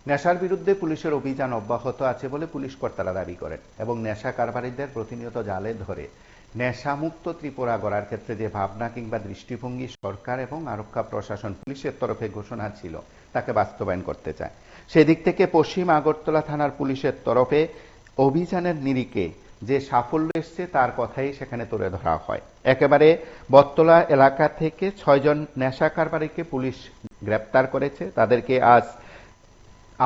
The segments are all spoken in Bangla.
নেশার বিরুদ্ধে পুলিশের অভিযান অব্যাহত আছে বলে পুলিশ কর্তারা দাবি করেন এবং নেশা কারবারিদের প্রতিনিয়ত জালে ধরে নেশামুক্ত ত্রিপুরা গড়ার ক্ষেত্রে যে ভাবনা কিংবা দৃষ্টিভঙ্গি সরকার এবং আরক্ষা প্রশাসন পুলিশের তরফে ঘোষণা ছিল তাকে বাস্তবায়ন করতে চায়। সেদিক থেকে পশ্চিম আগরতলা থানার পুলিশের তরফে অভিযানের নিরিখে যে সাফল্য এসছে তার কথাই সেখানে তুলে ধরা হয়। একেবারে বটতলা এলাকা থেকে ৬ জন নেশা কারবারিকে পুলিশ গ্রেপ্তার করেছে। তাদেরকে আজ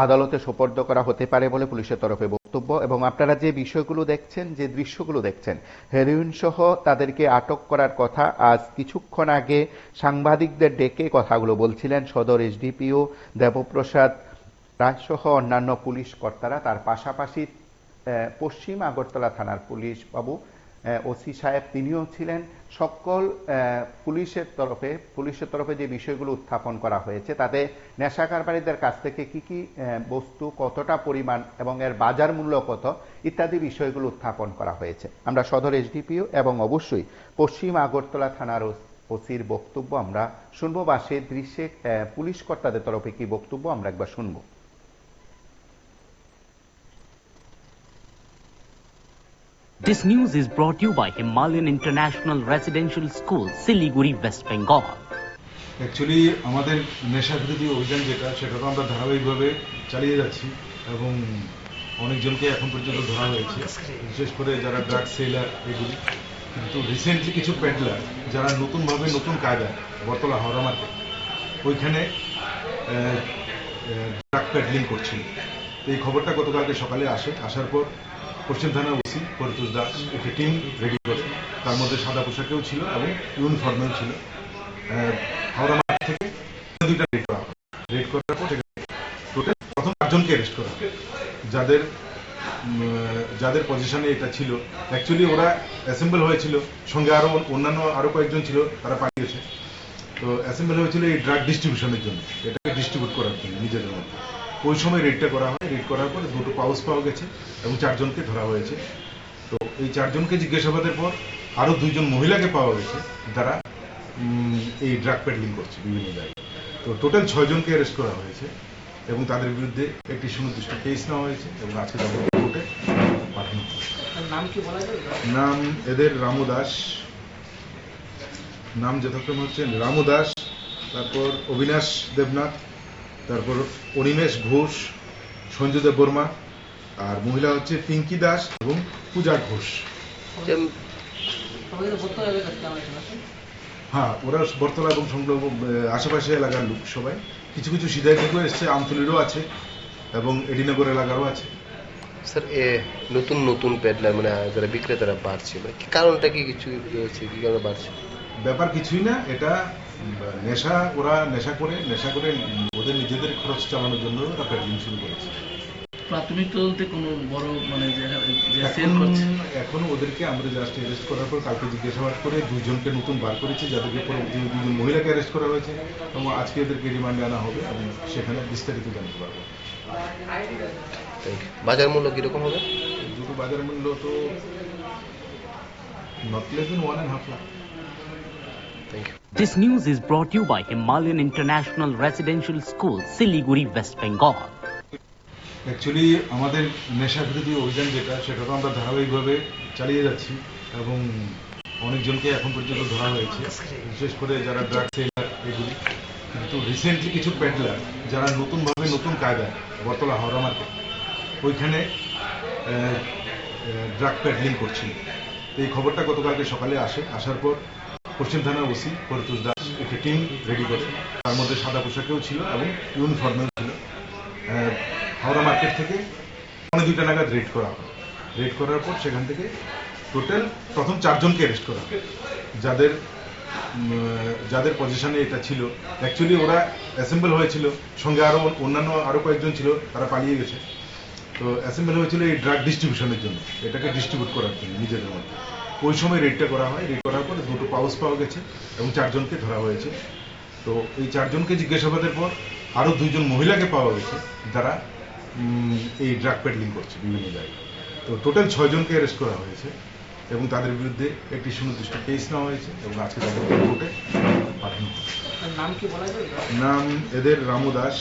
আদালতে সোপর্দ করা হতে পারে বলে পুলিশের তরফে বক্তব্য। এবং আপনারা যে বিষয়গুলো দেখছেন, যে দৃশ্যগুলো দেখছেন, হেরোইন সহ তাদেরকে আটক করার কথা আজ কিছুক্ষণ আগে সাংবাদিকদের ডেকে কথাগুলো বলছিলেন সদর এসডিপিও দেবপ্রসাদ রায় সহ অন্যান্য পুলিশ কর্তারা। তার পাশাপাশি পশ্চিম আগরতলা থানার পুলিশ বাবু ওসি সাহেব তিনিও ছিলেন। সকল পুলিশের তরফে যে বিষয়গুলো উত্থাপন করা হয়েছে তাতে নেশা কারবারিদের কাছ থেকে কি কি বস্তু, কতটা পরিমাণ এবং এর বাজার মূল্য কত ইত্যাদি বিষয়গুলো উত্থাপন করা হয়েছে। আমরা সদর এসডিপিও এবং অবশ্যই পশ্চিম আগরতলা থানার ওসির বক্তব্য আমরা শুনবো, বা সে দৃশ্যে পুলিশ কর্তাদের তরফে কি বক্তব্য আমরা একবার শুনবো। This news is brought to you by Himalayan International Residential School, Siliguri, West Bengal. Actually আমাদের নেশা বিরোধী অভিযান সেটা তো আমরা ধারাবাহিকভাবে চালিয়ে যাচ্ছি এবং অনেকজনকে এখন পর্যন্ত ধরা হয়েছে, বিশেষ করে যারা ড্রাগ সেলার এগুলি। কিন্তু রিসেন্টলি কিছু পেডলার যারা নতুনভাবে নতুন কায়দা বটতলা হাওড়া মার্কেট ওইখানে ড্রাগ পেডলিং করছিল। এই খবরটা গতকালকে সকালে আসার পর পশ্চিম থানার ওসি পরিতোষ দাস একটি টিম রেডি করে, তার মধ্যে সাদা পোশাকেও ছিল এবং ইউনিফর্মেও ছিল। হাওড়া মার্কেট থেকে 2টা রেড করা হয়। রেড করার পর টোটাল প্রথম 4 জনকে অ্যারেস্ট করা হয়, যাদের পজিশনে এটা ছিল। অ্যাকচুয়ালি ওরা অ্যাসেম্বল হয়েছিল, সঙ্গে অন্যান্য কয়েকজন ছিল, তারা পালিয়েছে। তো অ্যাসেম্বল হয়েছিল এই ড্রাগ ডিস্ট্রিবিউশনের জন্য, এটাকে ডিস্ট্রিবিউট করার জন্য নিজেদের মধ্যে। ওই সময় রেডটা করা হয়। রেড করার পর 2টো পাউচ পাওয়া গেছে এবং 4 জনকে ধরা হয়েছে। তো এই 4 জনকে জিজ্ঞাসাবাদের পর আরো 2 জন মহিলাকে পাওয়া গেছে যারা এই ড্রাগ পেডলিং করছে বিভিন্ন জায়গায়। তো টোটাল 6 জনকে অ্যারেস্ট করা হয়েছে এবং তাদের বিরুদ্ধে একটি সুনির্দিষ্ট কেস নেওয়া হয়েছে এবং আজকে তাদেরকে কোর্টে পাঠানো হয়েছে। নাম এদের রামু দাস, নাম যথাক্রমে হচ্ছে রামু দাস, তারপর অবিনাশ দেবনাথ, তারপর অনিমেষ ঘোষ, সঞ্জু দেব বর্মা, আর মহিলা হচ্ছে পিঙ্কি দাস এবং পূজা ঘোষ। হ্যাঁ, ওরা বটতলা এবং সংলগ্ন আশেপাশে এলাকার লোক সবাই। কিছু কিছু সিধাই থেকেও এসছে, আমতলিরও আছে এবং এডিনগর এলাকারও আছে। স্যার, নতুন নতুন পেডলার মানে যারা বিক্রেতারা বাড়ছে, মানে কারণটা কি কিছু কি কারণে বাড়ছে? ব্যাপার কিছুই না, এটা ওরা নেশা করে ওদের নিজেদের খরচ চালানোর জন্য ওরা পেডলিং শুরু করেছে। প্রাথমিক তদন্তে কোনো বড় মানে এখন ওদেরকে আমরা জাস্ট অ্যারেস্ট করার পর কালকে জিজ্ঞাসাবাদ করে 2 জনকে নতুন বার করেছি, যাদেরকে পরবর্তী 2 জন মহিলাকে অ্যারেস্ট করা হয়েছে এবং আজকে এদেরকে রিমান্ডে আনা হবে এবং সেখানে বিস্তারিত জানতে পারবো। বাজার মূল্য কিরকম হবে? দুটো বাজার মূল্য তো not less than 1.5 lakh. This news is brought to you by Himalayan International Residential School, Siliguri, West Bengal. Actually আমাদের নেশা বিরোধী অভিযান সেটা তো আমরা ধারাবাহিকভাবে চালিয়ে যাচ্ছি এবং অনেকজনকে এখন পর্যন্ত ধরা হয়েছে, বিশেষ করে যারা ড্রাগ সেলার এগুলি। কিন্তু রিসেন্টলি কিছু পেডলার যারা নতুনভাবে নতুন কায়দা বটতলা হাওড়া মার্কেট ওইখানে ড্রাগ পেডলিং করছিল। এই খবরটা গতকালকে সকালে আসার পর পশ্চিম থানার ওসি পরিতোষ দাস একটি টিম রেডি করে, তার মধ্যে সাদা পোশাকেও ছিল এবং ইউনিফর্মেও ছিল। হাওড়া মার্কেট থেকে 2টা নাগাদ রেড করা হয়। রেড করার পর সেখান থেকে টোটাল প্রথম 4 জনকে অ্যারেস্ট করা হয়, যাদের পজিশনে এটা ছিল। অ্যাকচুয়ালি ওরা অ্যাসেম্বল হয়েছিল, সঙ্গে অন্যান্য কয়েকজন ছিল, তারা পালিয়ে গেছে। তো অ্যাসেম্বল হয়েছিল এই ড্রাগ ডিস্ট্রিবিউশনের জন্য, এটাকে ডিস্ট্রিবিউট করার জন্য নিজেদের মধ্যে। ওই সময় রেডটা করা হয়। রেড করার পর 2টো পাউচ পাওয়া গেছে এবং 4 জনকে ধরা হয়েছে। তো এই 4 জনকে জিজ্ঞাসাবাদের পর আরো 2 জন মহিলাকে পাওয়া গেছে যারা এই ড্রাগ পেডলিং করছে বিভিন্ন জায়গায়। তো টোটাল 6 জনকে অ্যারেস্ট করা হয়েছে এবং তাদের বিরুদ্ধে একটি সুনির্দিষ্ট কেস নেওয়া হয়েছে এবং আজকে তাদেরকে কোর্টে পাঠানো হয়েছে। নাম এদের রামু দাস,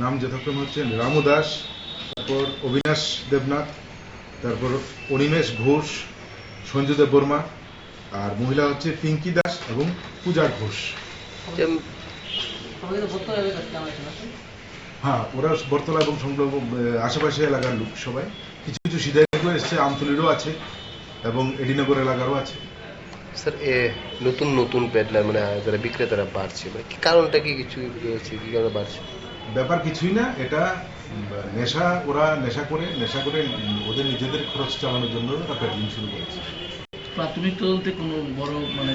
নাম যথাক্রমে হচ্ছে রামু দাস, তারপর অবিনাশ দেবনাথ, তারপর অনিমেষ ঘোষ, সঞ্জু দেব বর্মা, আর মহিলা হচ্ছে পিঙ্কি দাস এবং পূজা ঘোষ। হ্যাঁ, ওরা বরতলা এবং সংলগ্ন আশেপাশে এলাকার লোক সবাই। কিছু কিছু সিদ্ধার্থ এসছে, আমতলিরও আছে এবং এডিনগর এলাকারও আছে। স্যার নতুন নতুন প্যাডলার মানে যারা বিক্রেতারা বাড়ছে, মানে কি কারণটা কি কিছু হচ্ছে, কি কারণে বাড়ছে? ব্যাপার কিছুই না, এটা নেশা, ওরা নেশা করে ওদের নিজেদের খরচ চালানোর জন্য ওরা প্যাডলিং শুরু করেছে। প্রাথমিক তদন্তে কোনো বড় মানে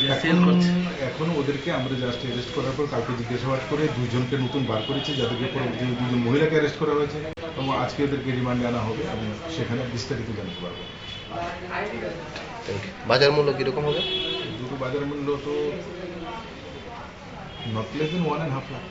যে সেল করছে এখন ওদেরকে আমরা জাস্ট অ্যারেস্ট করার পর কালকে জিজ্ঞাসাবাদ করে দুইজনকে নতুন বার করেছি, যাদেরকে পরবর্তী দুজন মহিলাকে অ্যারেস্ট করা হয়েছে এবং আজকে ওদেরকে রিমান্ডে আনা হবে এবং সেখানে বিস্তারিত জানতে পারবো। বাজার মূল্য কিরকম হবে? দুটো বাজার মূল্য তো নট লেস দেন 1.5 লাখ।